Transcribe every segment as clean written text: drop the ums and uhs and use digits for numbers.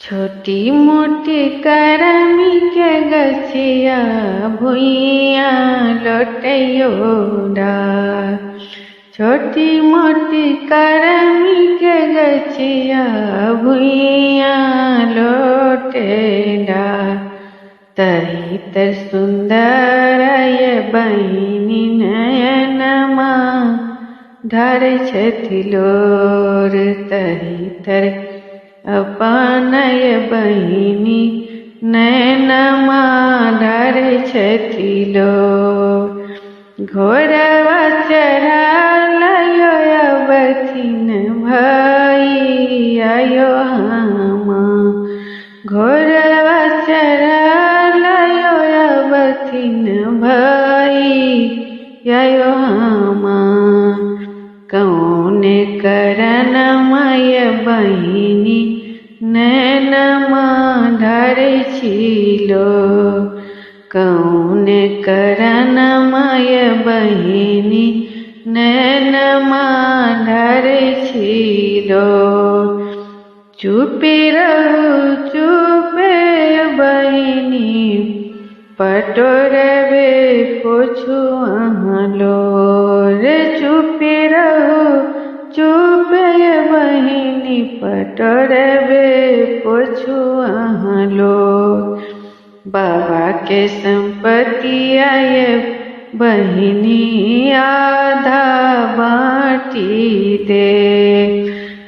छोटी मोटी करमी के गछिया भुइया लोटैयो डार। छोटी मोटी करमी के गछिया भुइया लोटे डार। तही तर सुंदर ये बहिनी नयनमा ढार छथि लोर। तही तर अपनय बहिनी नयनमा ढार छथि लोर। घोड़वा चढ़ालयो अबथिन भैया हमा। घोड़वा चढ़ालयो अबथिन भैया हमा। कौन करनमय बहिनी नयनमा ढार छिलो। कौन करनमय बहिनी नयनमा ढार छिलो। चुपे रहु चुपे बहिनी पटोरबे पोछु अहाँ लोर। चुपे रहु चुपे बहिनी पटोरबे पोछु अहाँ लोर। बाबा के संपत्ति आय बहिनी आधा बाँटी दे।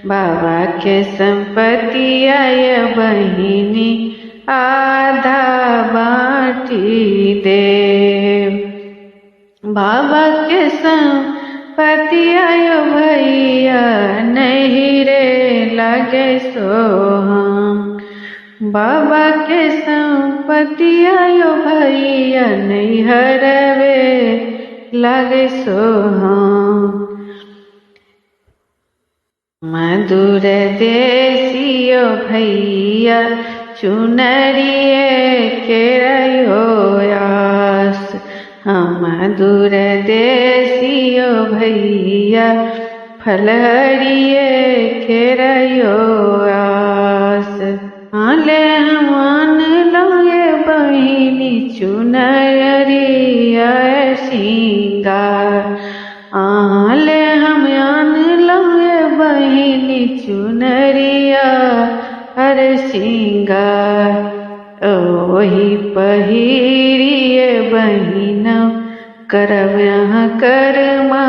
बाबा के संपत्ति आय बहिनी आधा बाँटी दे। बाबा के संपत्ति आयो भैया नहीं रे लगे सोहम। बाबा के संपत्ति आयो भैया नहीं हरवे लगे सोहम। मधुर देसियो भैया चुनरिए केरयो आस। मधुर देसियो भैया फलहरिए केरयो आस। आले हम आनलो ये बहिनी चुनरिया सिंगार। आले हम आनलो ये बहिनी चुनरिया हर सिंगार। ओही पहिरिए बहिना करब यहाँ करमा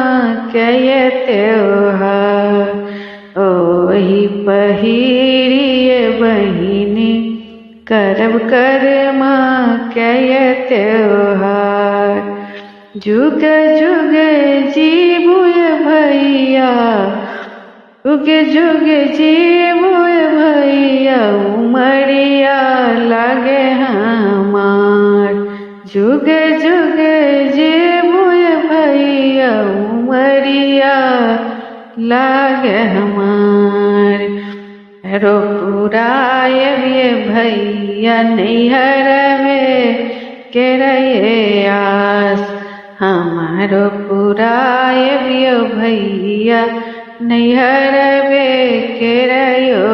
के त्योहार। ओही पहिरिए बहिनी करब करमा के त्योहार। जुग जुग जीबुए भैया जुग जुग जीबुए भैया उमरिया लागे हमार। जुग जुग जीबुए भैया उमरिया लागे हमार। रो पुराए भैया नैहरवे केरये आस। हमारो पुराए भैया नैहरवे केरयो